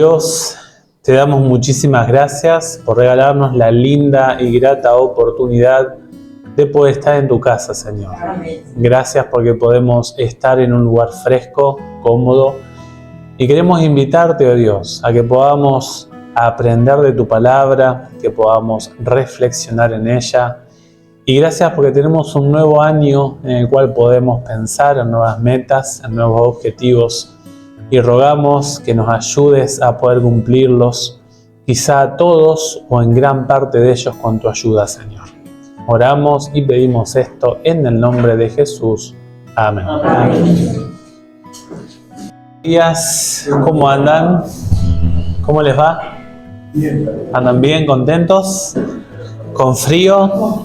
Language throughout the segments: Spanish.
Dios, te damos muchísimas gracias por regalarnos la linda y grata oportunidad de poder estar en tu casa, Señor. Gracias porque podemos estar en un lugar fresco, cómodo, y queremos invitarte, oh Dios, a que podamos aprender de tu palabra, que podamos reflexionar en ella. Y gracias porque tenemos un nuevo año en el cual podemos pensar en nuevas metas, en nuevos objetivos, y rogamos que nos ayudes a poder cumplirlos, quizá todos o en gran parte de ellos con tu ayuda, Señor. Oramos y pedimos esto en el nombre de Jesús. Amén. Amén. Días, ¿cómo andan? ¿Cómo les va? ¿Andan bien, contentos? ¿Con frío?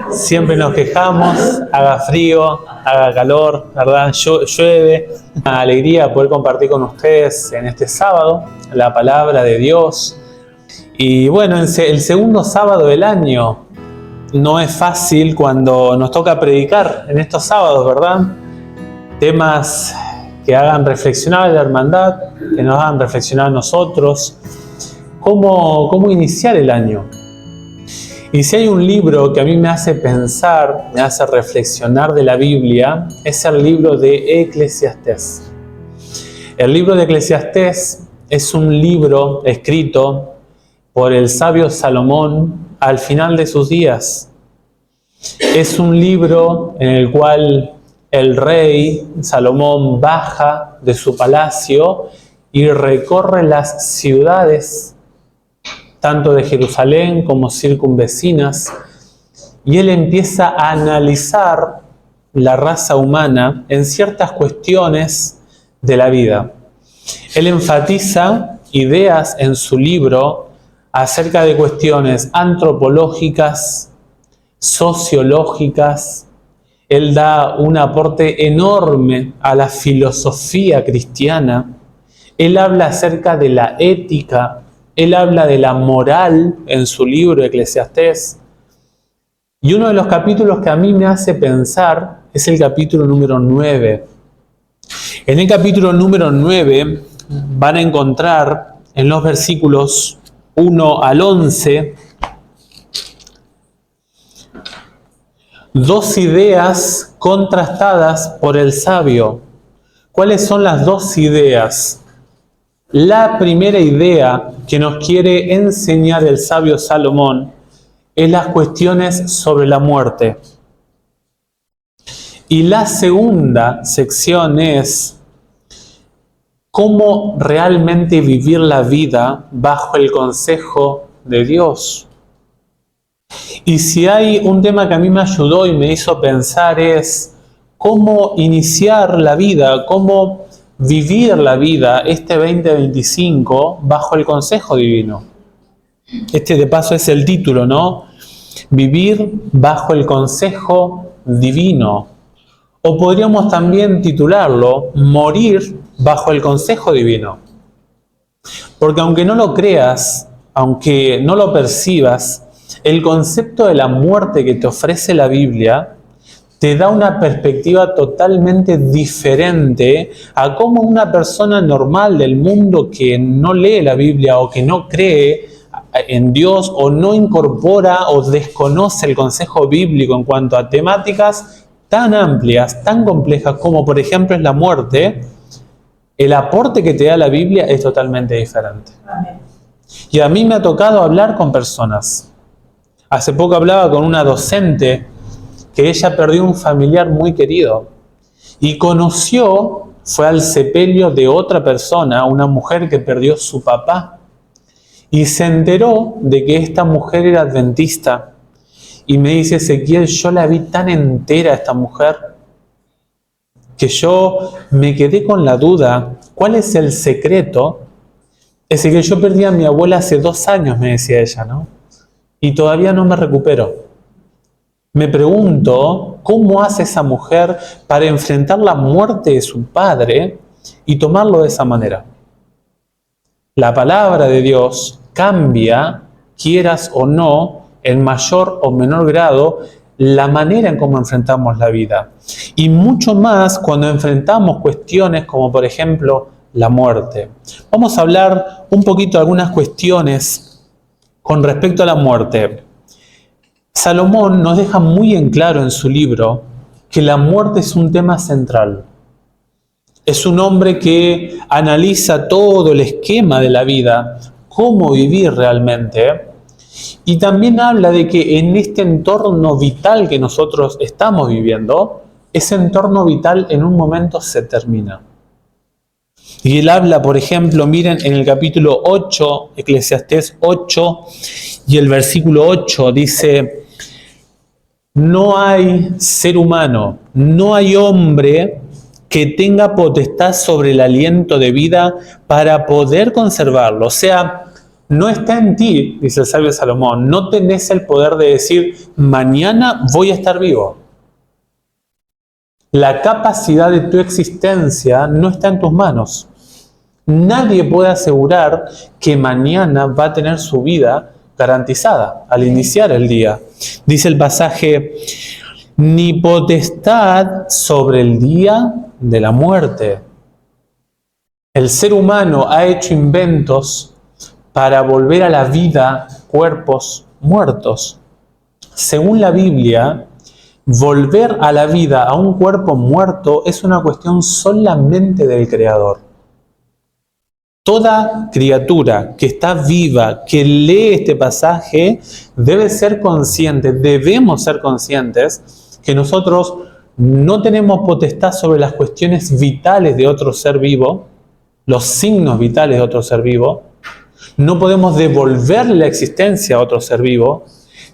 Siempre nos quejamos, haga frío, haga calor, ¿verdad? Llueve. Una alegría poder compartir con ustedes en este sábado la palabra de Dios. Y bueno, el segundo sábado del año no es fácil cuando nos toca predicar en estos sábados, ¿verdad? Temas que hagan reflexionar a la hermandad, que nos hagan reflexionar a nosotros. ¿Cómo iniciar el año? Y si hay un libro que a mí me hace pensar, me hace reflexionar de la Biblia, es el libro de Eclesiastés. El libro de Eclesiastés es un libro escrito por el sabio Salomón al final de sus días. Es un libro en el cual el rey Salomón baja de su palacio y recorre las ciudades tanto de Jerusalén como circunvecinas, y él empieza a analizar la raza humana en ciertas cuestiones de la vida. Él enfatiza ideas en su libro acerca de cuestiones antropológicas, sociológicas. Él da un aporte enorme a la filosofía cristiana. Él habla acerca de la ética. Él habla de la moral en su libro Eclesiastés. Y uno de los capítulos que a mí me hace pensar es el capítulo número 9. En el capítulo número 9 van a encontrar en los versículos 1 al 11 dos ideas contrastadas por el sabio. ¿Cuáles son las dos ideas? La primera idea que nos quiere enseñar el sabio Salomón es las cuestiones sobre la muerte. Y la segunda sección es cómo realmente vivir la vida bajo el consejo de Dios. Y si hay un tema que a mí me ayudó y me hizo pensar es cómo iniciar la vida, cómo vivir la vida este 2025 bajo el consejo divino. Este de paso es el título, ¿no? Vivir bajo el consejo divino. O podríamos también titularlo, morir bajo el consejo divino. Porque aunque no lo creas, aunque no lo percibas, el concepto de la muerte que te ofrece la Biblia te da una perspectiva totalmente diferente a cómo una persona normal del mundo que no lee la Biblia o que no cree en Dios o no incorpora o desconoce el consejo bíblico en cuanto a temáticas tan amplias, tan complejas como por ejemplo es la muerte, el aporte que te da la Biblia es totalmente diferente. Amén. Y a mí me ha tocado hablar con personas. Hace poco hablaba con una docente que ella perdió un familiar muy querido y fue al sepelio de otra persona, una mujer que perdió su papá, y se enteró de que esta mujer era adventista. Y me dice: Ezequiel, yo la vi tan entera esta mujer que yo me quedé con la duda, ¿cuál es el secreto? Ezequiel, yo perdí a mi abuela hace 2 años, me decía ella, ¿no? Y todavía no me recupero. Me pregunto, ¿cómo hace esa mujer para enfrentar la muerte de su padre y tomarlo de esa manera? La palabra de Dios cambia, quieras o no, en mayor o menor grado, la manera en cómo enfrentamos la vida. Y mucho más cuando enfrentamos cuestiones como, por ejemplo, la muerte. Vamos a hablar un poquito de algunas cuestiones con respecto a la muerte. Salomón nos deja muy en claro en su libro que la muerte es un tema central. Es un hombre que analiza todo el esquema de la vida, cómo vivir realmente, y también habla de que en este entorno vital que nosotros estamos viviendo, ese entorno vital en un momento se termina. Y él habla, por ejemplo, miren en el capítulo 8, Eclesiastés 8, y el versículo 8 dice: no hay ser humano, no hay hombre que tenga potestad sobre el aliento de vida para poder conservarlo. O sea, no está en ti, dice el sabio Salomón, no tenés el poder de decir, mañana voy a estar vivo. La capacidad de tu existencia no está en tus manos. Nadie puede asegurar que mañana va a tener su vida garantizada al iniciar el día. Dice el pasaje, ni potestad sobre el día de la muerte. El ser humano ha hecho inventos para volver a la vida cuerpos muertos. Según la Biblia, volver a la vida a un cuerpo muerto es una cuestión solamente del Creador. Toda criatura que está viva, que lee este pasaje, debe ser consciente, debemos ser conscientes que nosotros no tenemos potestad sobre las cuestiones vitales de otro ser vivo, los signos vitales de otro ser vivo. No podemos devolverle la existencia a otro ser vivo,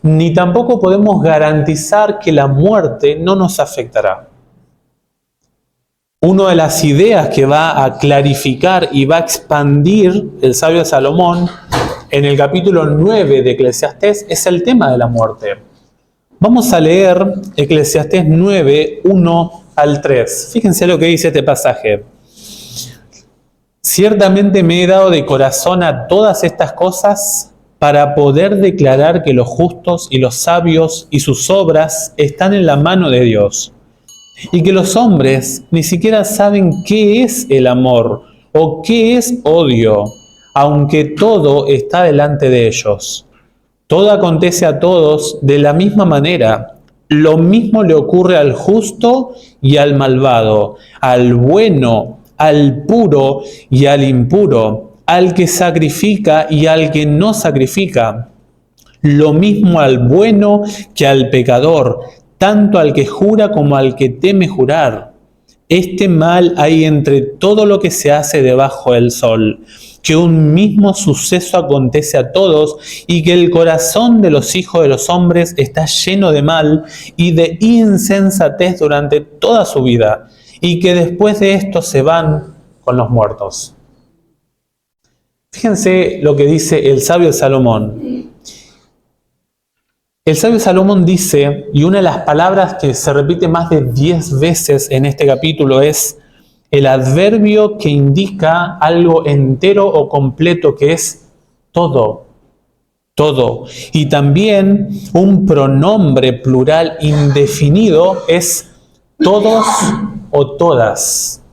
ni tampoco podemos garantizar que la muerte no nos afectará. Una de las ideas que va a clarificar y va a expandir el sabio Salomón en el capítulo 9 de Eclesiastés es el tema de la muerte. Vamos a leer Eclesiastés 9, 1 al 3. Fíjense lo que dice este pasaje. Ciertamente me he dado de corazón a todas estas cosas para poder declarar que los justos y los sabios y sus obras están en la mano de Dios. Y que los hombres ni siquiera saben qué es el amor o qué es odio, aunque todo está delante de ellos. Todo acontece a todos de la misma manera. Lo mismo le ocurre al justo y al malvado, al bueno, al puro y al impuro, al que sacrifica y al que no sacrifica. Lo mismo al bueno que al pecador, tanto al que jura como al que teme jurar. Este mal hay entre todo lo que se hace debajo del sol, que un mismo suceso acontece a todos y que el corazón de los hijos de los hombres está lleno de mal y de insensatez durante toda su vida, y que después de esto se van con los muertos. Fíjense lo que dice el sabio Salomón. El sabio Salomón dice, y una de las palabras que se repite más de 10 veces en este capítulo es el adverbio que indica algo entero o completo, que es todo, todo. Y también un pronombre plural indefinido es todos o todas.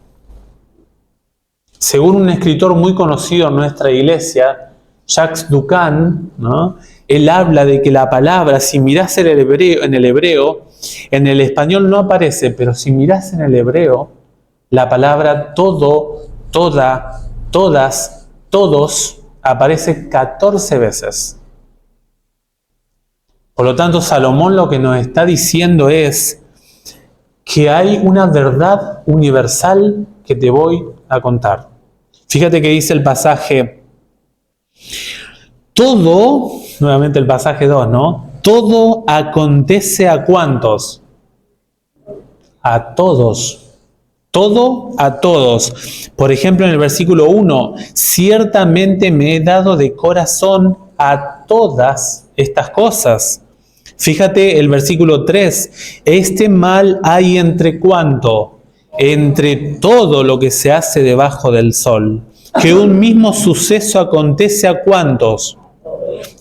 Según un escritor muy conocido en nuestra iglesia, Jacques Ducan, ¿no?, él habla de que la palabra, si mirás en el hebreo, en el español no aparece, pero si mirás en el hebreo, la palabra todo, toda, todas, todos aparece 14 veces. Por lo tanto, Salomón lo que nos está diciendo es que hay una verdad universal que te voy a contar. Fíjate que dice el pasaje, todo, nuevamente el pasaje 2, ¿no? Todo acontece a ¿cuántos? A todos. Todo a todos. Por ejemplo, en el versículo 1, ciertamente me he dado de corazón a todas estas cosas. Fíjate el versículo 3, este mal hay entre ¿cuánto? Entre todo lo que se hace debajo del sol. Que un mismo suceso acontece a ¿cuántos?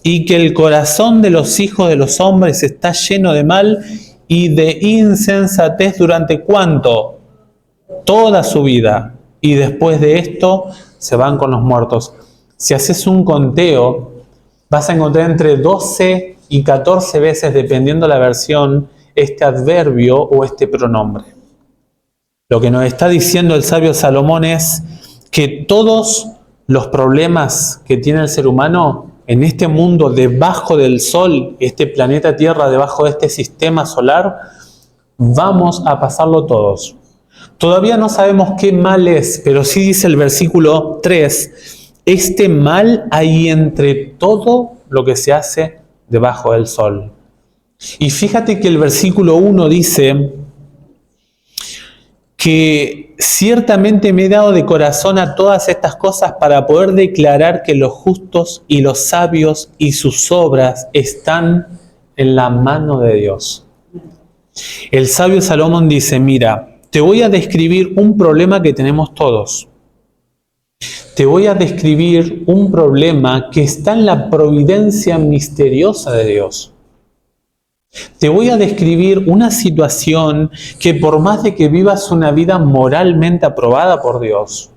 Y que el corazón de los hijos de los hombres está lleno de mal y de insensatez durante ¿cuánto? Toda su vida. y después de esto se van con los muertos. Si haces un conteo, vas a encontrar entre 12 y 14 veces, dependiendo la versión, este adverbio o este pronombre. Lo que nos está diciendo el sabio Salomón es que todos los problemas que tiene el ser humano en este mundo debajo del sol, este planeta Tierra, debajo de este sistema solar, vamos a pasarlo todos. Todavía no sabemos qué mal es, pero sí dice el versículo 3, este mal hay entre todo lo que se hace debajo del sol. Y fíjate que el versículo 1 dice que ciertamente me he dado de corazón a todas estas cosas para poder declarar que los justos y los sabios y sus obras están en la mano de Dios. El sabio Salomón dice, mira, te voy a describir un problema que tenemos todos. Te voy a describir un problema que está en la providencia misteriosa de Dios. Te voy a describir una situación que por más de que vivas una vida moralmente aprobada por Dios,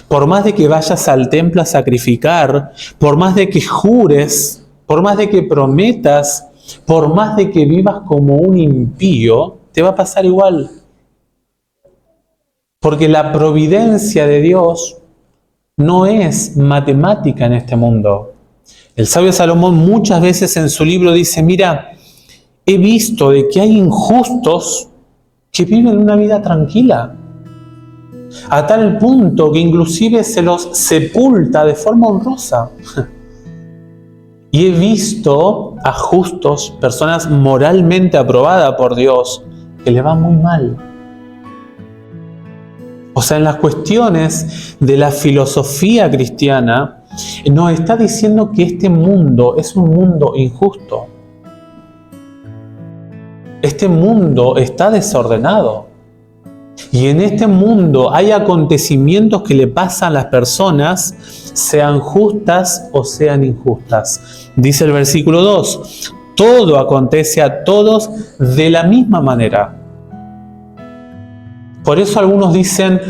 por más de que vayas al templo a sacrificar, por más de que jures, por más de que prometas, por más de que vivas como un impío, te va a pasar igual. Porque la providencia de Dios no es matemática en este mundo. El sabio Salomón muchas veces en su libro dice, mira, he visto de que hay injustos que viven una vida tranquila, a tal punto que inclusive se los sepulta de forma honrosa. Y he visto a justos, personas moralmente aprobadas por Dios, que le va muy mal. O sea, en las cuestiones de la filosofía cristiana, nos está diciendo que este mundo es un mundo injusto. Este mundo está desordenado. Y en este mundo hay acontecimientos que le pasan a las personas, sean justas o sean injustas. Dice el versículo 2, todo acontece a todos de la misma manera. Por eso algunos dicen,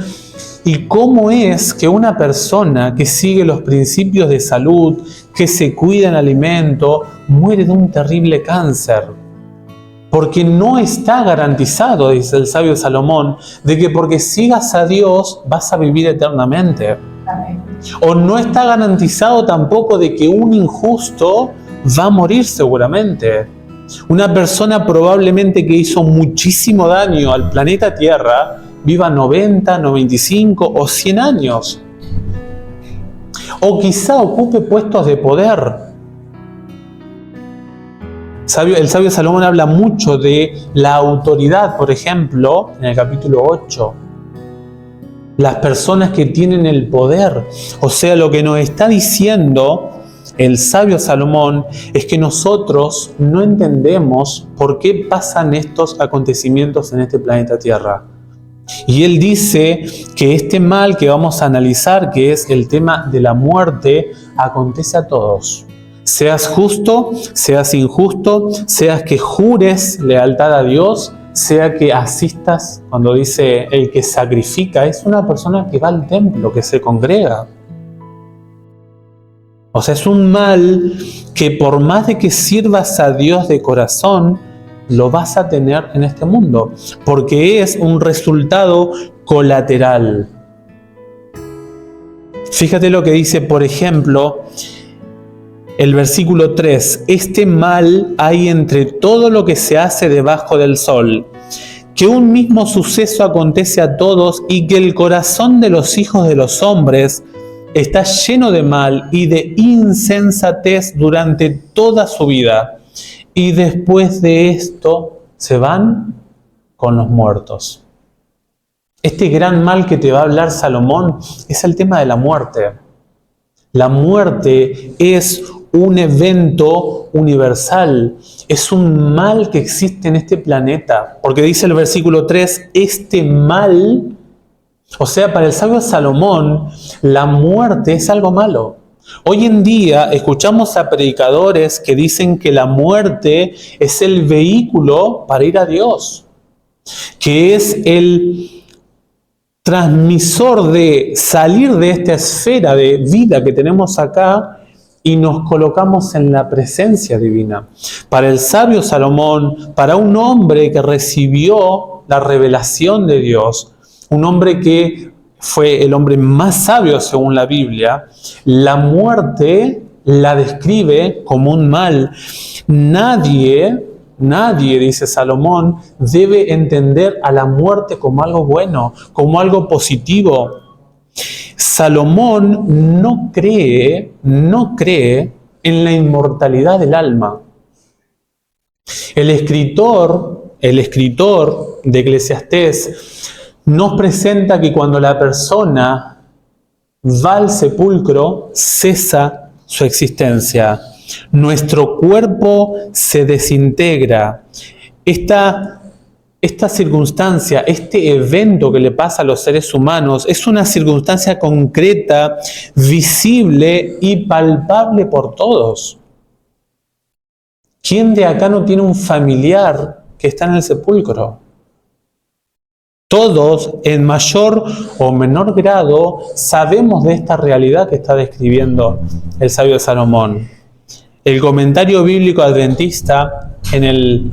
¿y cómo es que una persona que sigue los principios de salud, que se cuida en alimento, muere de un terrible cáncer? Porque no está garantizado, dice el sabio Salomón, de que porque sigas a Dios vas a vivir eternamente. Amén. O no está garantizado tampoco de que un injusto va a morir seguramente. Una persona probablemente que hizo muchísimo daño al planeta Tierra viva 90, 95 o 100 años. O quizá ocupe puestos de poder. El sabio Salomón habla mucho de la autoridad, por ejemplo, en el capítulo 8. Las personas que tienen el poder. O sea, lo que nos está diciendo el sabio Salomón es que nosotros no entendemos por qué pasan estos acontecimientos en este planeta Tierra. Y él dice que este mal que vamos a analizar, que es el tema de la muerte, acontece a todos. Seas justo, seas injusto, seas que jures lealtad a Dios, sea que asistas, cuando dice el que sacrifica, es una persona que va al templo, que se congrega. O sea, es un mal que por más de que sirvas a Dios de corazón, lo vas a tener en este mundo, porque es un resultado colateral. Fíjate lo que dice, por ejemplo, el versículo 3, este mal hay entre todo lo que se hace debajo del sol, que un mismo suceso acontece a todos y que el corazón de los hijos de los hombres está lleno de mal y de insensatez durante toda su vida. Y después de esto se van con los muertos. Este gran mal que te va a hablar Salomón es el tema de la muerte. La muerte es un evento universal, es un mal que existe en este planeta, porque dice el versículo 3, este mal, o sea, para el sabio Salomón, la muerte es algo malo. Hoy en día escuchamos a predicadores que dicen que la muerte es el vehículo para ir a Dios, que es transmisor de salir de esta esfera de vida que tenemos acá y nos colocamos en la presencia divina. Para el sabio Salomón, para un hombre que recibió la revelación de Dios, un hombre que fue el hombre más sabio según la Biblia, la muerte la describe como un mal. Nadie, dice Salomón, debe entender a la muerte como algo bueno, como algo positivo. Salomón no cree en la inmortalidad del alma. El escritor de Eclesiastés nos presenta que cuando la persona va al sepulcro, cesa su existencia. Nuestro cuerpo se desintegra. Esta circunstancia, este evento que le pasa a los seres humanos, es una circunstancia concreta, visible y palpable por todos. ¿Quién de acá no tiene un familiar que está en el sepulcro? Todos, en mayor o menor grado, sabemos de esta realidad que está describiendo el sabio Salomón. El comentario bíblico adventista en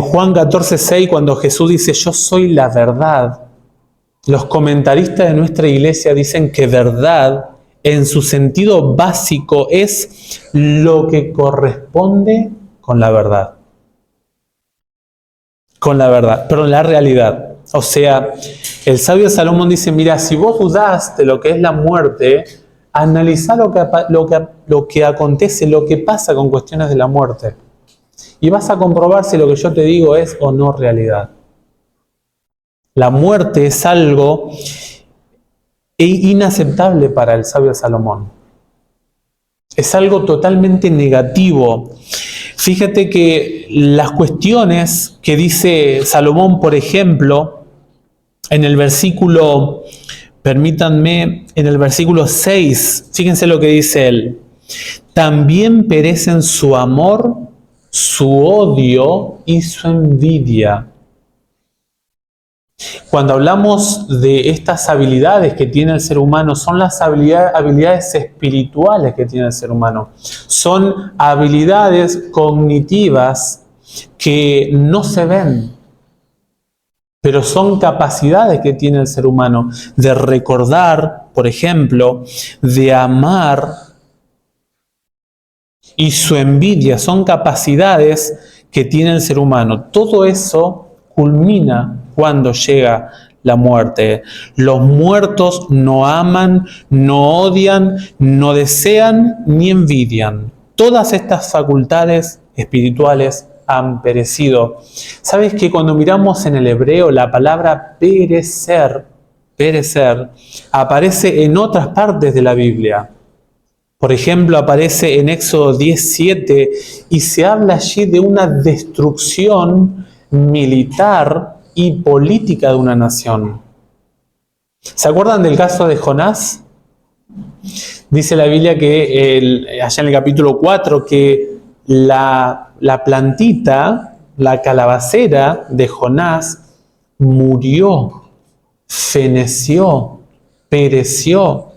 Juan 14:6, cuando Jesús dice, yo soy la verdad, los comentaristas de nuestra iglesia dicen que verdad, en su sentido básico, es lo que corresponde con la verdad. Con la verdad, pero la realidad. O sea, el sabio Salomón dice, mira, si vos dudás de lo que es la muerte, analizá lo que acontece, lo que pasa con cuestiones de la muerte. Y vas a comprobar si lo que yo te digo es o no realidad. La muerte es algo inaceptable para el sabio Salomón. Es algo totalmente negativo. Fíjate que las cuestiones que dice Salomón, por ejemplo, en el versículo, permítanme, en el versículo 6, fíjense lo que dice él. También perecen su amor, su odio y su envidia. Cuando hablamos de estas habilidades que tiene el ser humano, son las habilidades espirituales que tiene el ser humano. Son habilidades cognitivas que no se ven, pero son capacidades que tiene el ser humano de recordar, por ejemplo, de amar, y su envidia son capacidades que tiene el ser humano. Todo eso culmina cuando llega la muerte. Los muertos no aman, no odian, no desean ni envidian. Todas estas facultades espirituales han perecido. ¿Sabes que cuando miramos en el hebreo la palabra perecer, aparece en otras partes de la Biblia? Por ejemplo, aparece en Éxodo 10:7 y se habla allí de una destrucción militar y política de una nación. ¿Se acuerdan del caso de Jonás? Dice la Biblia que allá en el capítulo 4 que la plantita, la calabacera de Jonás murió, feneció, pereció.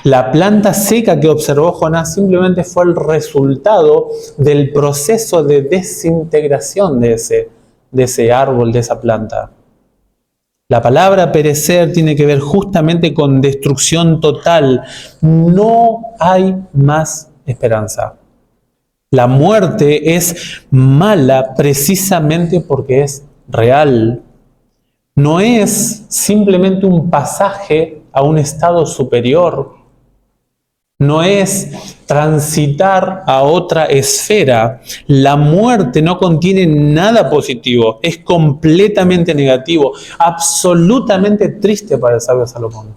La planta seca que observó Jonás simplemente fue el resultado del proceso de desintegración de ese árbol, de esa planta. La palabra perecer tiene que ver justamente con destrucción total. No hay más esperanza. La muerte es mala precisamente porque es real. No es simplemente un pasaje a un estado superior. No es transitar a otra esfera. La muerte no contiene nada positivo, es completamente negativo, absolutamente triste para el sabio Salomón.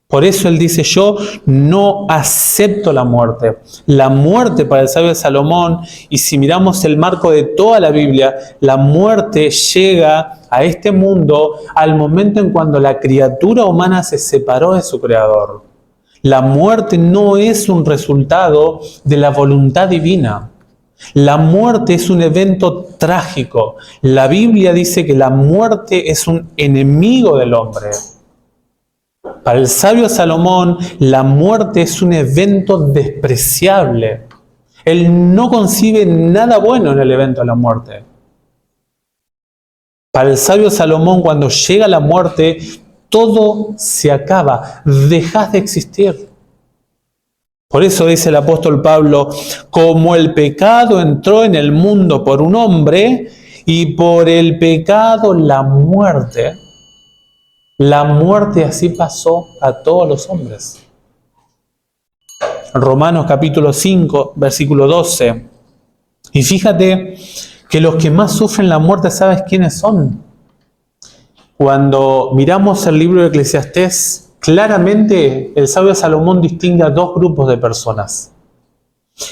Por eso él dice, yo no acepto la muerte. La muerte para el sabio Salomón, y si miramos el marco de toda la Biblia, la muerte llega a este mundo al momento en cuando la criatura humana se separó de su creador. La muerte no es un resultado de la voluntad divina. La muerte es un evento trágico. La Biblia dice que la muerte es un enemigo del hombre. Para el sabio Salomón, la muerte es un evento despreciable. Él no concibe nada bueno en el evento de la muerte. Para el sabio Salomón, cuando llega la muerte, todo se acaba, dejas de existir. Por eso dice el apóstol Pablo, como el pecado entró en el mundo por un hombre, y por el pecado la muerte así pasó a todos los hombres. Romanos capítulo 5, versículo 12. Y fíjate que los que más sufren la muerte, ¿sabes quiénes son? Cuando miramos el libro de Eclesiastés, claramente el sabio Salomón distingue a dos grupos de personas.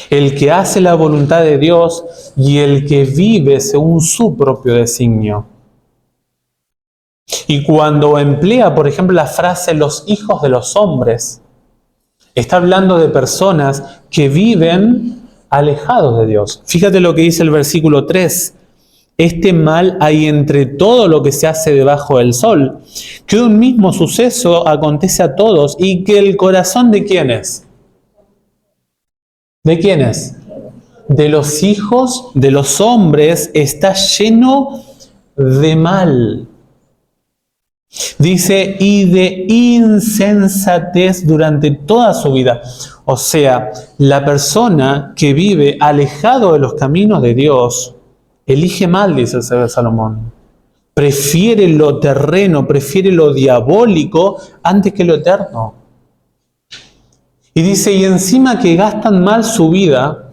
El que hace la voluntad de Dios y el que vive según su propio designio. Y cuando emplea, por ejemplo, la frase los hijos de los hombres, está hablando de personas que viven alejados de Dios. Fíjate lo que dice el versículo 3. Este mal hay entre todo lo que se hace debajo del sol, que un mismo suceso acontece a todos y que el corazón ¿de quiénes? ¿De quiénes? De los hijos de los hombres está lleno de mal. Dice, y de insensatez durante toda su vida. O sea, la persona que vive alejado de los caminos de Dios, elige mal, dice el sabio Salomón. Prefiere lo terreno, prefiere lo diabólico antes que lo eterno. Y dice, y encima que gastan mal su vida,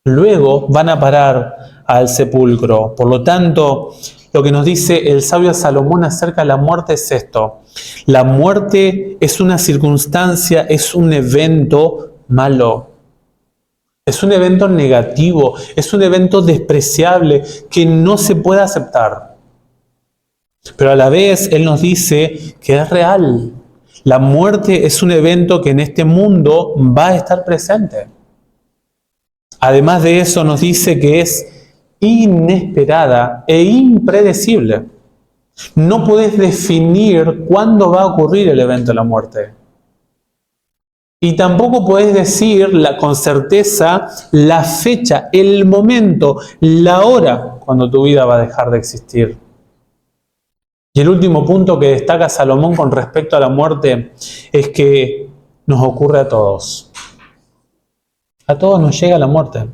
luego van a parar al sepulcro. Por lo tanto, lo que nos dice el sabio Salomón acerca de la muerte es esto. La muerte es una circunstancia, es un evento malo. Es un evento negativo, es un evento despreciable que no se puede aceptar. Pero a la vez Él nos dice que es real. La muerte es un evento que en este mundo va a estar presente. Además de eso nos dice que es inesperada e impredecible. No puedes definir cuándo va a ocurrir el evento de la muerte. Y tampoco puedes decir con certeza la fecha, el momento, la hora cuando tu vida va a dejar de existir. Y el último punto que destaca Salomón con respecto a la muerte es que nos ocurre a todos. A todos nos llega la muerte.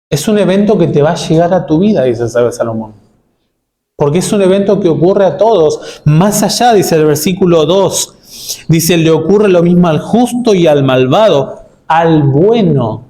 Es un evento que te va a llegar a tu vida, dice el sabio Salomón. Porque es un evento que ocurre a todos. Más allá, dice el versículo 2, dice, le ocurre lo mismo al justo y al malvado, al bueno.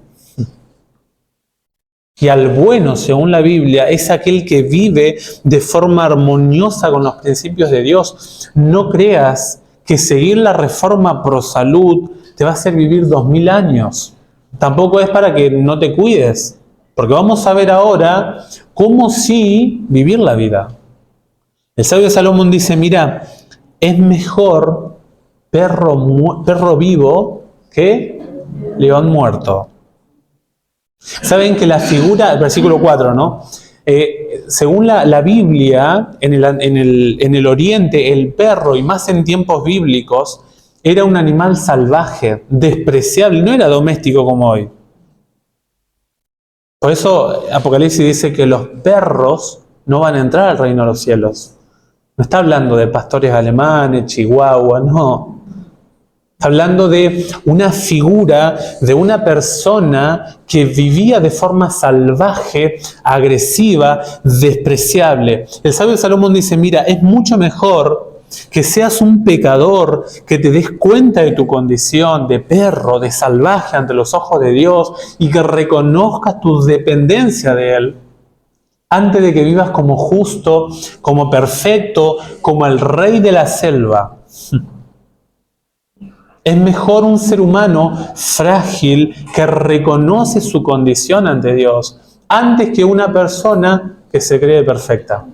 Y al bueno, según la Biblia, es aquel que vive de forma armoniosa con los principios de Dios. No creas que seguir la reforma pro salud te va a hacer vivir 2000 años. Tampoco es para que no te cuides. Porque vamos a ver ahora cómo sí vivir la vida. El sabio Salomón dice, mira, es mejor perro vivo que león muerto. Saben que la figura, el versículo 4, ¿no? Según la Biblia, en el Oriente, el perro, y más en tiempos bíblicos, era un animal salvaje, despreciable, no era doméstico como hoy. Por eso Apocalipsis dice que los perros no van a entrar al reino de los cielos. No está hablando de pastores alemanes, chihuahua, no. Está hablando de una figura, de una persona que vivía de forma salvaje, agresiva, despreciable. El sabio Salomón dice, mira, es mucho mejor que seas un pecador, que te des cuenta de tu condición de perro, de salvaje ante los ojos de Dios y que reconozcas tu dependencia de Él, antes de que vivas como justo, como perfecto, como el rey de la selva. Es mejor un ser humano frágil que reconoce su condición ante Dios, antes que una persona que se cree perfecta.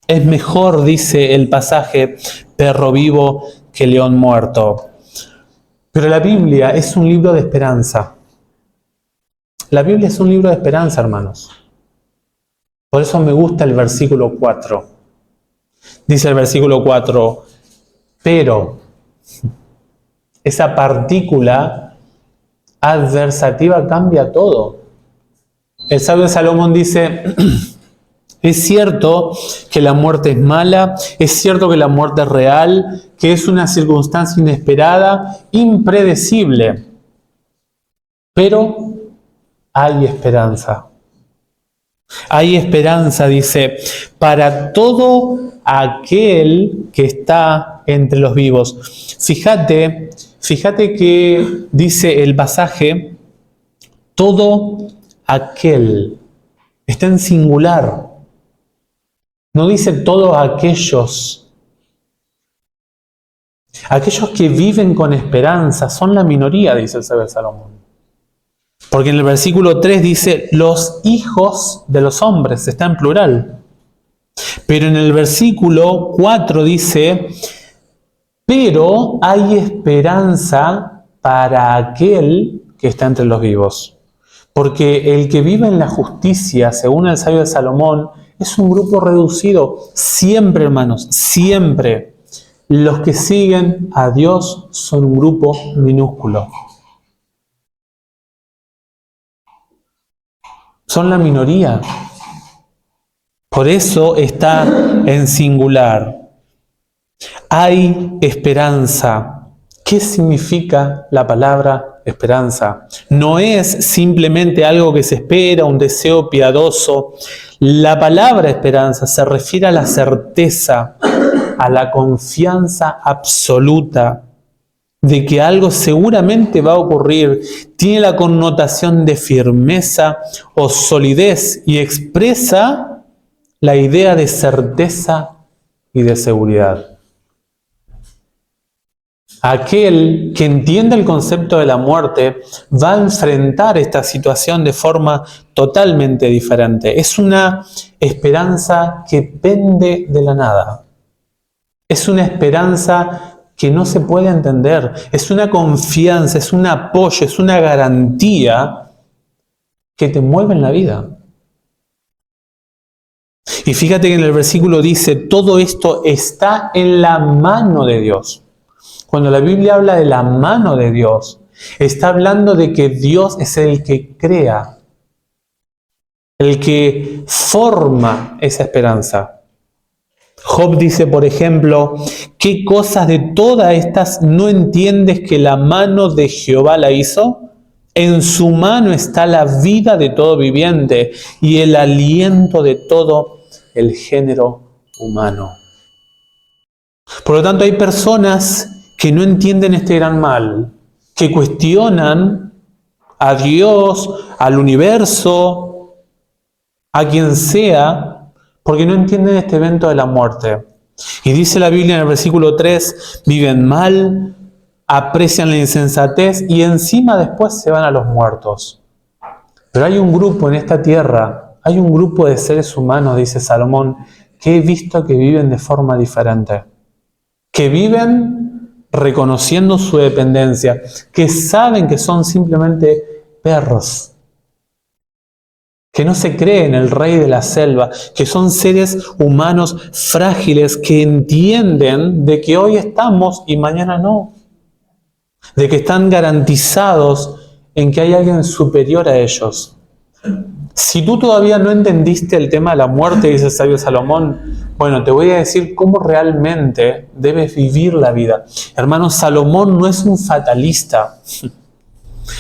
Es mejor, dice el pasaje, perro vivo que león muerto. Pero la Biblia es un libro de esperanza. La Biblia es un libro de esperanza, hermanos. Por eso me gusta el versículo 4. Dice el versículo 4, pero esa partícula adversativa cambia todo. El sabio Salomón dice, es cierto que la muerte es mala, es cierto que la muerte es real, que es una circunstancia inesperada, impredecible, pero hay esperanza. Hay esperanza, dice, para todo aquel que está entre los vivos. Fíjate que dice el pasaje, todo aquel. Está en singular. No dice todos aquellos. Aquellos que viven con esperanza son la minoría, dice el sabio Salomón. Porque en el versículo 3 dice, los hijos de los hombres, está en plural. Pero en el versículo 4 dice, pero hay esperanza para aquel que está entre los vivos. Porque el que vive en la justicia, según el sabio de Salomón, es un grupo reducido. Siempre, hermanos, siempre. Los que siguen a Dios son un grupo minúsculo. Son la minoría. Por eso está en singular. Hay esperanza. ¿Qué significa la palabra esperanza? No es simplemente algo que se espera, un deseo piadoso. La palabra esperanza se refiere a la certeza, a la confianza absoluta de que algo seguramente va a ocurrir. Tiene la connotación de firmeza o solidez y expresa la idea de certeza y de seguridad. Aquel que entiende el concepto de la muerte va a enfrentar esta situación de forma totalmente diferente. Es una esperanza que pende de la nada. Es una esperanza que no se puede entender. Es una confianza, es un apoyo, es una garantía que te mueve en la vida. Y fíjate que en el versículo dice, todo esto está en la mano de Dios. Cuando la Biblia habla de la mano de Dios, está hablando de que Dios es el que crea, el que forma esa esperanza. Job dice, por ejemplo, ¿qué cosas de todas estas no entiendes que la mano de Jehová la hizo? En su mano está la vida de todo viviente y el aliento de todo el género humano. Por lo tanto, hay personas que no entienden este gran mal, que cuestionan a Dios, al universo, a quien sea, porque no entienden este evento de la muerte. Y dice la Biblia en el versículo 3, viven mal, aprecian la insensatez y encima después se van a los muertos. Pero hay un grupo en esta tierra, hay un grupo de seres humanos, dice Salomón, que he visto que viven de forma diferente. Que viven reconociendo su dependencia, que saben que son simplemente perros, que no se creen el rey de la selva, que son seres humanos frágiles que entienden de que hoy estamos y mañana no, de que están garantizados en que hay alguien superior a ellos. Si tú todavía no entendiste el tema de la muerte, dice el sabio Salomón, bueno, te voy a decir cómo realmente debes vivir la vida. Hermano, Salomón no es un fatalista.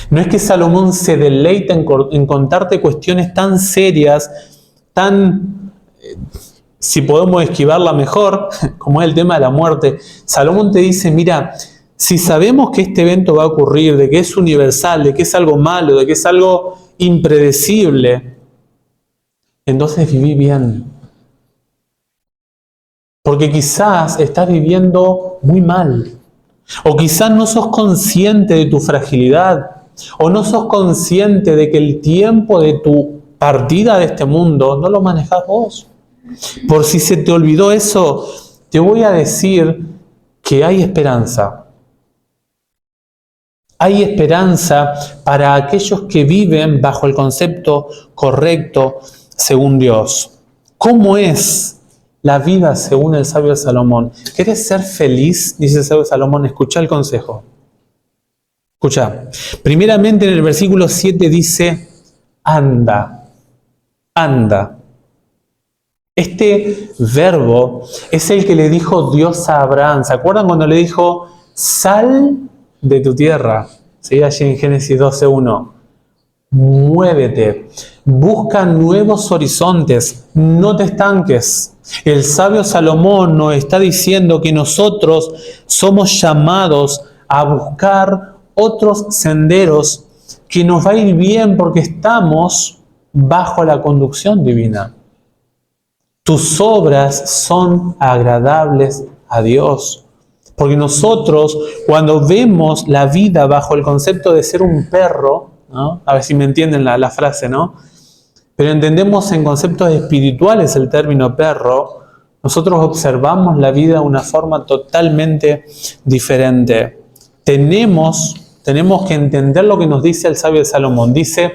No es que Salomón se deleita en contarte cuestiones tan serias, tan, si podemos esquivarla mejor, como es el tema de la muerte. Salomón te dice, mira, si sabemos que este evento va a ocurrir, de que es universal, de que es algo malo, de que es algo impredecible, entonces viví bien. Porque quizás estás viviendo muy mal. O quizás no sos consciente de tu fragilidad. O no sos consciente de que el tiempo de tu partida de este mundo no lo manejás vos. Por si se te olvidó eso, te voy a decir que hay esperanza. Hay esperanza para aquellos que viven bajo el concepto correcto según Dios. ¿Cómo es la vida según el sabio Salomón? ¿Querés ser feliz? Dice el sabio Salomón. Escucha el consejo. Escucha. Primeramente en el versículo 7 dice, anda, anda. Este verbo es el que le dijo Dios a Abraham. ¿Se acuerdan cuando le dijo, sal de tu tierra? ¿Sí? Allí en Génesis 12:1. Muévete, busca nuevos horizontes, no te estanques. El sabio Salomón nos está diciendo que nosotros somos llamados a buscar otros senderos que nos va a ir bien porque estamos bajo la conducción divina. Tus obras son agradables a Dios. Porque nosotros, cuando vemos la vida bajo el concepto de ser un perro, ¿no? A ver si me entienden la frase, ¿no? Pero entendemos en conceptos espirituales el término perro, nosotros observamos la vida de una forma totalmente diferente. Tenemos que entender lo que nos dice el sabio de Salomón. Dice,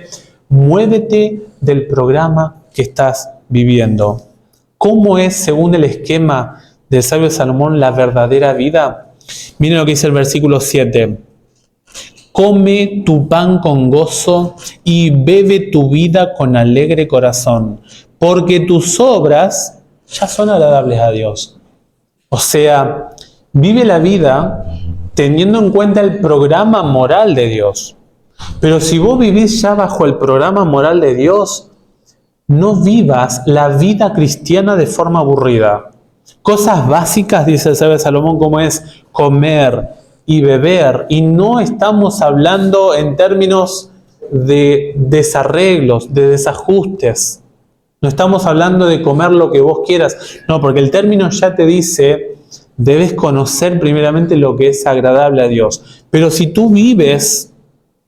muévete del programa que estás viviendo. ¿Cómo es, según el esquema del sabio de Salomón, la verdadera vida? Miren lo que dice el versículo 7. Come tu pan con gozo y bebe tu vida con alegre corazón, porque tus obras ya son agradables a Dios. O sea, vive la vida teniendo en cuenta el programa moral de Dios. Pero si vos vivís ya bajo el programa moral de Dios, no vivas la vida cristiana de forma aburrida. Cosas básicas, dice el sabio Salomón, como es comer y beber. Y no estamos hablando en términos de desarreglos, de desajustes. No estamos hablando de comer lo que vos quieras. No, porque el término ya te dice, debes conocer primeramente lo que es agradable a Dios. Pero si tú vives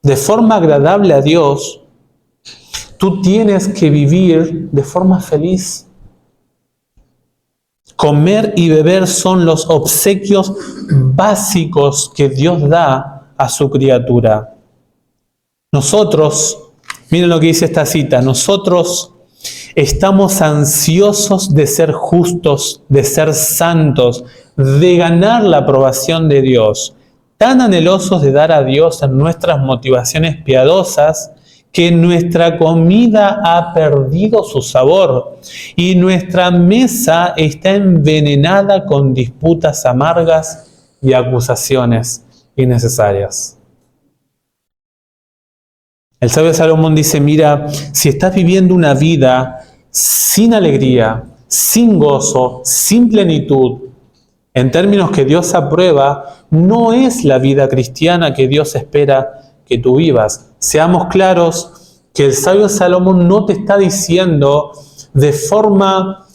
de forma agradable a Dios, tú tienes que vivir de forma feliz. Comer y beber son los obsequios básicos que Dios da a su criatura. Nosotros, miren lo que dice esta cita, nosotros estamos ansiosos de ser justos, de ser santos, de ganar la aprobación de Dios, tan anhelosos de dar a Dios en nuestras motivaciones piadosas, que nuestra comida ha perdido su sabor y nuestra mesa está envenenada con disputas amargas y acusaciones innecesarias. El sabio Salomón dice, mira, si estás viviendo una vida sin alegría, sin gozo, sin plenitud, en términos que Dios aprueba, no es la vida cristiana que Dios espera que tú vivas. Seamos claros que el sabio Salomón no te está diciendo de forma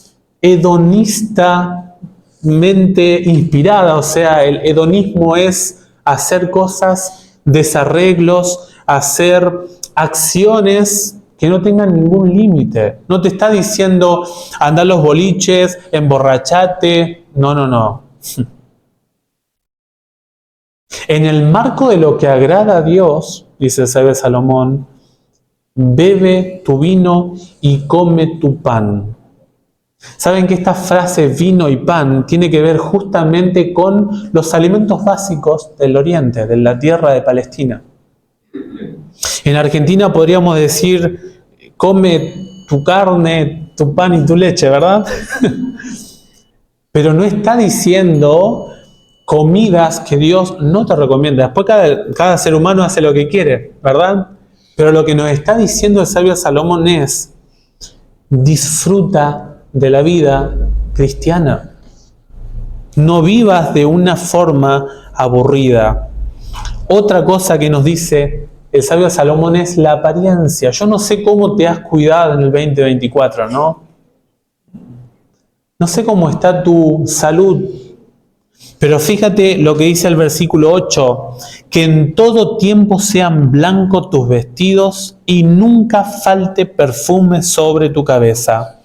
hedonistamente inspirada, o sea, el hedonismo es hacer cosas, desarreglos, hacer acciones que no tengan ningún límite. No te está diciendo anda a los boliches, emborrachate, no. En el marco de lo que agrada a Dios, dice el sabio Salomón, bebe tu vino y come tu pan. Saben que esta frase vino y pan tiene que ver justamente con los alimentos básicos del Oriente, de la tierra de Palestina. En Argentina podríamos decir, come tu carne, tu pan y tu leche, ¿verdad? Pero no está diciendo comidas que Dios no te recomienda. Después cada ser humano hace lo que quiere, ¿verdad? Pero lo que nos está diciendo el sabio Salomón es, disfruta de la vida cristiana. No vivas de una forma aburrida. Otra cosa que nos dice el sabio Salomón es la apariencia. Yo no sé cómo te has cuidado en el 2024, ¿no? No sé cómo está tu salud. Pero fíjate lo que dice el versículo 8, que en todo tiempo sean blancos tus vestidos y nunca falte perfume sobre tu cabeza.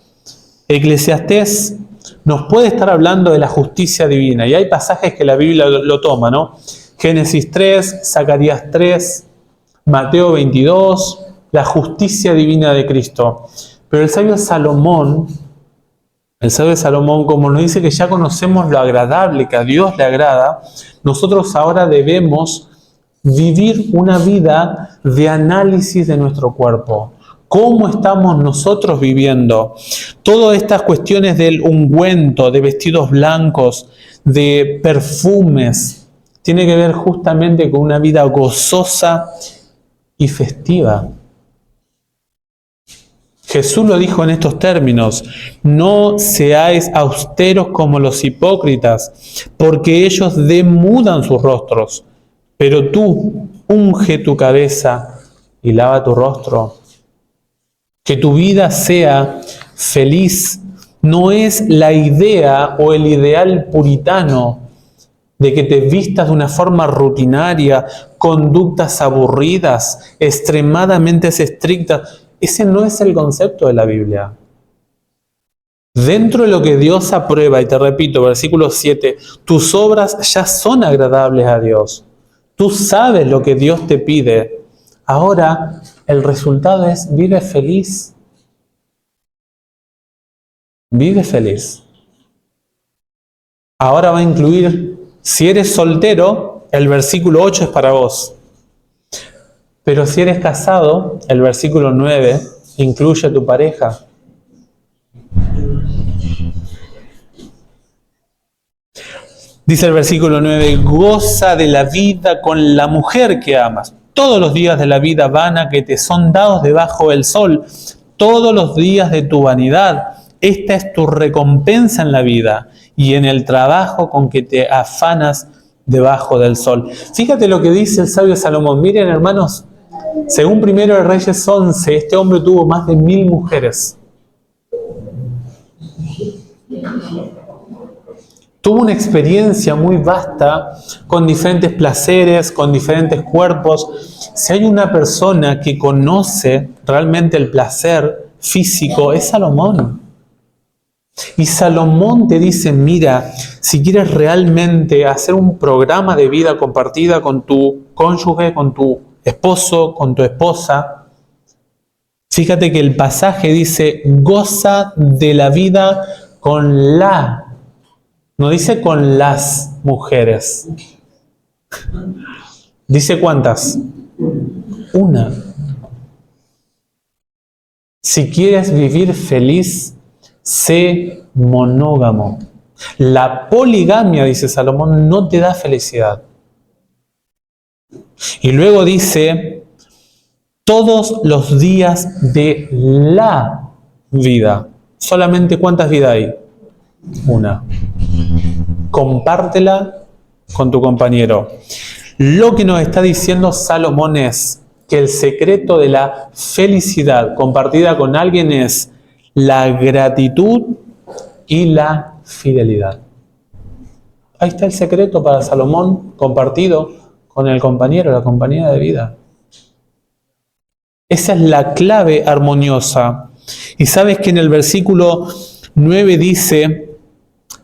Eclesiastés nos puede estar hablando de la justicia divina, y hay pasajes que la Biblia lo toma, ¿no? Génesis 3, Zacarías 3, Mateo 22, la justicia divina de Cristo. Pero el sabio Salomón, como nos dice que ya conocemos lo agradable, que a Dios le agrada, nosotros ahora debemos vivir una vida de análisis de nuestro cuerpo. ¿Cómo estamos nosotros viviendo? Todas estas cuestiones del ungüento, de vestidos blancos, de perfumes, tiene que ver justamente con una vida gozosa y festiva. Jesús lo dijo en estos términos: no seáis austeros como los hipócritas, porque ellos demudan sus rostros, pero tú unge tu cabeza y lava tu rostro. Que tu vida sea feliz no es la idea o el ideal puritano de que te vistas de una forma rutinaria, conductas aburridas, extremadamente estrictas. Ese no es el concepto de la Biblia. Dentro de lo que Dios aprueba, y te repito, versículo 7, tus obras ya son agradables a Dios. Tú sabes lo que Dios te pide. Ahora, el resultado es: vive feliz. Vive feliz. Ahora va a incluir, si eres soltero, el versículo 8 es para vos. Pero si eres casado, el versículo 9 incluye a tu pareja. Dice el versículo 9, goza de la vida con la mujer que amas. Todos los días de la vida vana que te son dados debajo del sol, todos los días de tu vanidad. Esta es tu recompensa en la vida y en el trabajo con que te afanas debajo del sol. Fíjate lo que dice el sabio Salomón. Miren, hermanos, según Primero de Reyes 11, este hombre tuvo más de 1000 mujeres. Tuvo una experiencia muy vasta con diferentes placeres, con diferentes cuerpos. Si hay una persona que conoce realmente el placer físico, es Salomón. Y Salomón te dice: mira, si quieres realmente hacer un programa de vida compartida con tu cónyuge, con tu esposo, con tu esposa, fíjate que el pasaje dice: goza de la vida con la. No dice con las mujeres. ¿Dice cuántas? Una. Si quieres vivir feliz, sé monógamo. La poligamia, dice Salomón, no te da felicidad. Y luego dice: todos los días de la vida. ¿Solamente cuántas vidas hay? Una. Compártela con tu compañero. Lo que nos está diciendo Salomón es que el secreto de la felicidad compartida con alguien es la gratitud y la fidelidad. Ahí está el secreto para Salomón compartido con el compañero, la compañera de vida. Esa es la clave armoniosa. Y sabes que en el versículo 9 dice: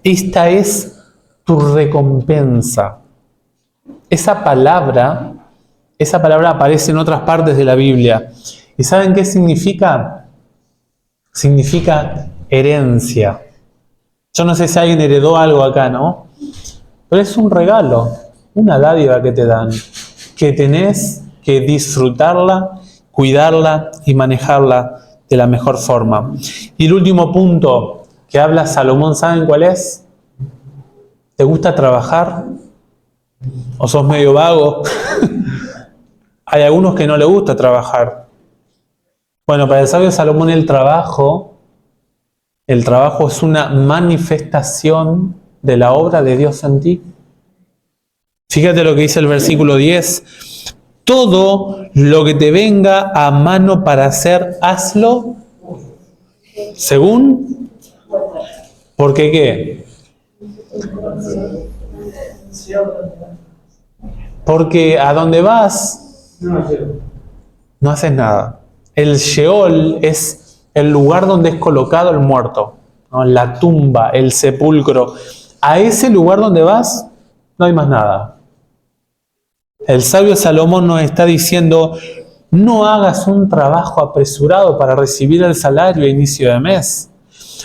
esta es tu recompensa. Esa palabra aparece en otras partes de la Biblia. ¿Y saben qué significa? Significa herencia. Yo no sé si alguien heredó algo acá, ¿no? Pero es un regalo, una dádiva que te dan, que tenés que disfrutarla, cuidarla y manejarla de la mejor forma. Y el último punto que habla Salomón, ¿saben cuál es? ¿Te gusta trabajar? ¿O sos medio vago? Hay algunos que no les gusta trabajar. Bueno, para el sabio Salomón el trabajo es una manifestación de la obra de Dios en ti. Fíjate lo que dice el versículo 10. Todo lo que te venga a mano para hacer, hazlo según. ¿Por qué qué? Porque a donde vas, no haces nada. El Sheol es el lugar donde es colocado el muerto, ¿no? La tumba, el sepulcro. A ese lugar donde vas, no hay más nada. El sabio Salomón nos está diciendo: no hagas un trabajo apresurado para recibir el salario a inicio de mes.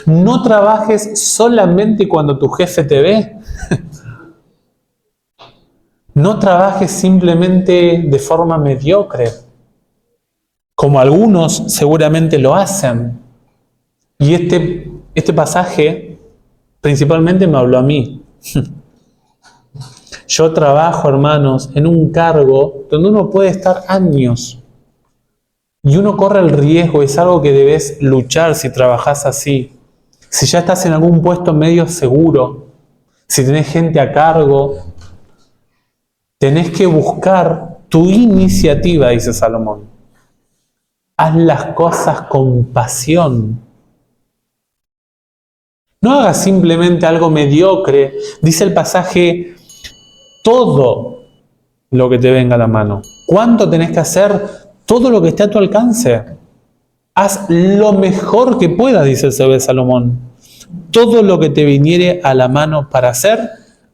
No trabajes solamente cuando tu jefe te ve. No trabajes simplemente de forma mediocre, como algunos seguramente lo hacen. Y este pasaje principalmente me habló a mí. Yo trabajo, hermanos, en un cargo donde uno puede estar años. Y uno corre el riesgo, es algo que debes luchar si trabajas así. Si ya estás en algún puesto medio seguro, si tenés gente a cargo, tenés que buscar tu iniciativa, dice Salomón. Haz las cosas con pasión. No hagas simplemente algo mediocre. Dice el pasaje: todo lo que te venga a la mano. ¿Cuánto tenés que hacer? Todo lo que esté a tu alcance. Haz lo mejor que puedas, dice el sabio Salomón. Todo lo que te viniere a la mano para hacer,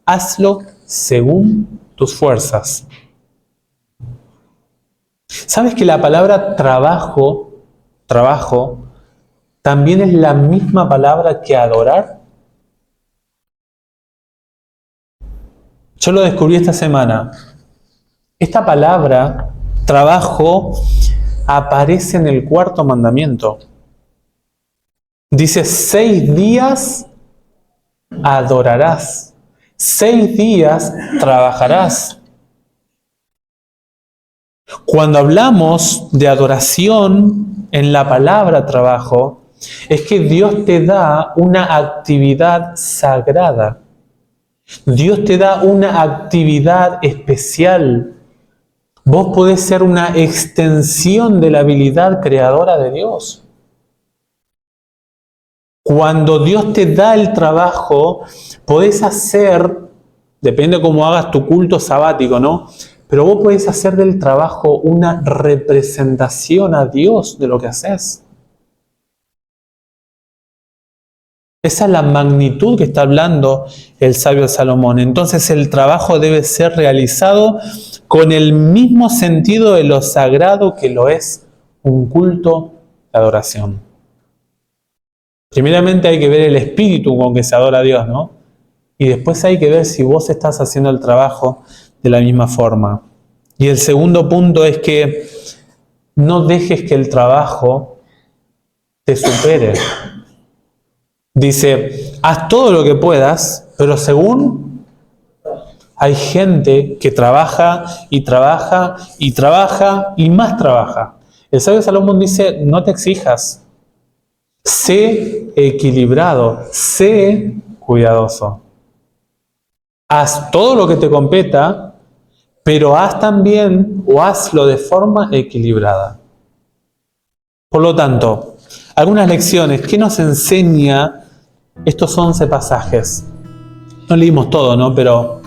hazlo según tus fuerzas. ¿Sabes que la palabra trabajo, también es la misma palabra que adorar? Yo lo descubrí esta semana. Esta palabra, trabajo, aparece en el cuarto mandamiento. Dice: 6 días adorarás, 6 días trabajarás. Cuando hablamos de adoración en la palabra trabajo, es que Dios te da una actividad sagrada. Dios te da una actividad especial. Vos podés ser una extensión de la habilidad creadora de Dios. Cuando Dios te da el trabajo, podés hacer, depende de cómo hagas tu culto sabático, ¿no? Pero vos podés hacer del trabajo una representación a Dios de lo que haces. Esa es la magnitud que está hablando el sabio Salomón. Entonces el trabajo debe ser realizado con el mismo sentido de lo sagrado que lo es un culto de adoración. Primeramente hay que ver el espíritu con que se adora a Dios, ¿no? Y después hay que ver si vos estás haciendo el trabajo de la misma forma. Y el segundo punto es que no dejes que el trabajo te supere. Dice: haz todo lo que puedas, pero según hay gente que trabaja y trabaja y trabaja y más trabaja. El sabio Salomón dice: no te exijas. Sé equilibrado, sé cuidadoso. Haz todo lo que te competa, pero haz también o hazlo de forma equilibrada. Por lo tanto, algunas lecciones. ¿Qué nos enseña estos 11 pasajes? No leímos todo, ¿no? Pero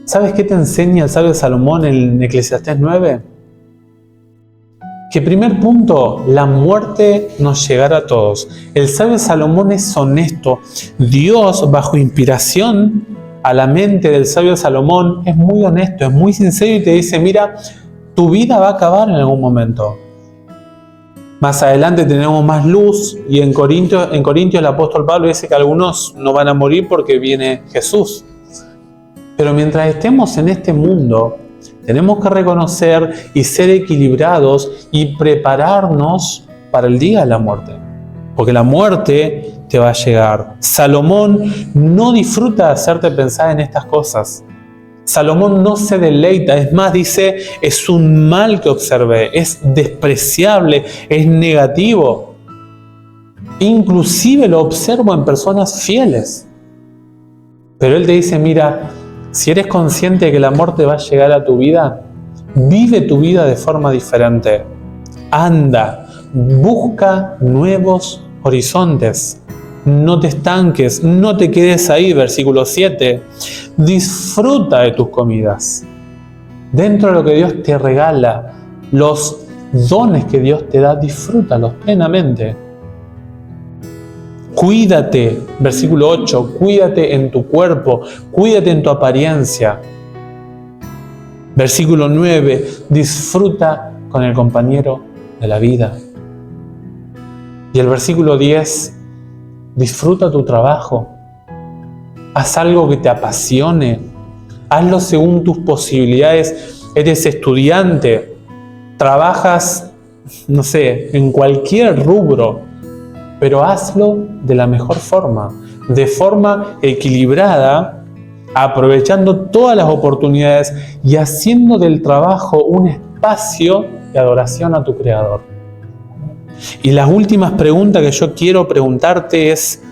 ¿sabes qué te enseña el sabio Salomón en Eclesiastés 9? Que primer punto, la muerte nos llegará a todos. El sabio Salomón es honesto. Dios, bajo inspiración a la mente del sabio Salomón, es muy honesto, es muy sincero y te dice: mira, tu vida va a acabar en algún momento. Más adelante tenemos más luz y en Corintios el apóstol Pablo dice que algunos no van a morir porque viene Jesús. Pero mientras estemos en este mundo, tenemos que reconocer y ser equilibrados y prepararnos para el día de la muerte. Porque la muerte te va a llegar. Salomón no disfruta de hacerte pensar en estas cosas. Salomón no se deleita, es más, dice: es un mal que observé, es despreciable, es negativo. Inclusive lo observo en personas fieles. Pero él te dice: mira, si eres consciente de que la muerte va a llegar a tu vida, vive tu vida de forma diferente. Anda, busca nuevos horizontes. No te estanques, no te quedes ahí. Versículo 7. Disfruta de tus comidas. Dentro de lo que Dios te regala, los dones que Dios te da, disfrútalos plenamente. Cuídate, versículo 8, cuídate en tu cuerpo, cuídate en tu apariencia. Versículo 9, disfruta con el compañero de la vida. Y el versículo 10, disfruta tu trabajo. Haz algo que te apasione. Hazlo según tus posibilidades. Eres estudiante, trabajas, no sé, en cualquier rubro, pero hazlo de la mejor forma, de forma equilibrada, aprovechando todas las oportunidades y haciendo del trabajo un espacio de adoración a tu Creador. Y las últimas preguntas que yo quiero preguntarte es,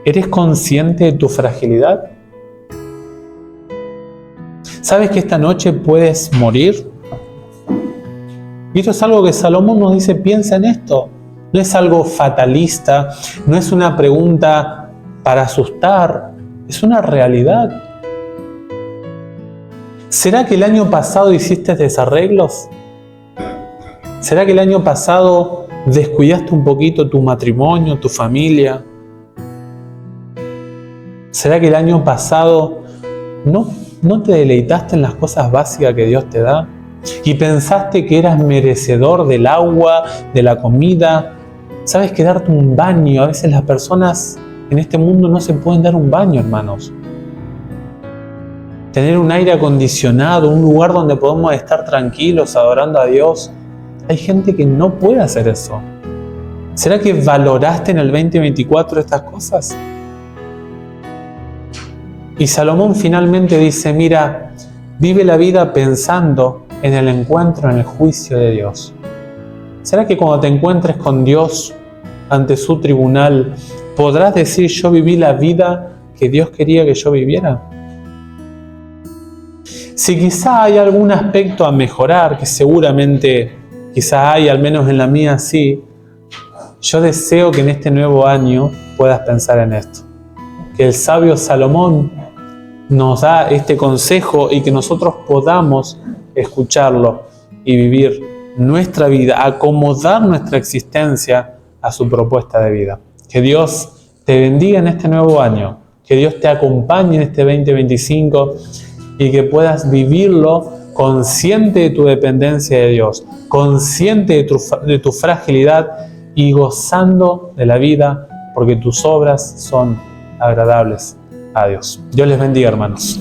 ¿eres consciente de tu fragilidad? ¿Sabes que esta noche puedes morir? Y esto es algo que Salomón nos dice, piensa en esto. No es algo fatalista, no es una pregunta para asustar, es una realidad. ¿Será que el año pasado hiciste desarreglos? ¿Será que el año pasado descuidaste un poquito tu matrimonio, tu familia? ¿Será que el año pasado no te deleitaste en las cosas básicas que Dios te da? Y pensaste que eras merecedor del agua, de la comida. ¿Sabes que darte un baño? A veces las personas en este mundo no se pueden dar un baño, hermanos. Tener un aire acondicionado, un lugar donde podemos estar tranquilos adorando a Dios. Hay gente que no puede hacer eso. ¿Será que valoraste en el 2024 estas cosas? Y Salomón finalmente dice, mira, vive la vida pensando en el encuentro, en el juicio de Dios. ¿Será que cuando te encuentres con Dios ante su tribunal, podrás decir, yo viví la vida que Dios quería que yo viviera? Si quizá hay algún aspecto a mejorar, que seguramente quizá hay, al menos en la mía sí, yo deseo que en este nuevo año puedas pensar en esto. Que el sabio Salomón nos da este consejo y que nosotros podamos escucharlo y vivir nuestra vida, acomodar nuestra existencia a su propuesta de vida. Que Dios te bendiga en este nuevo año, que Dios te acompañe en este 2025 y que puedas vivirlo consciente de tu dependencia de Dios, consciente de tu fragilidad y gozando de la vida porque tus obras son agradables a Dios. Dios les bendiga, hermanos.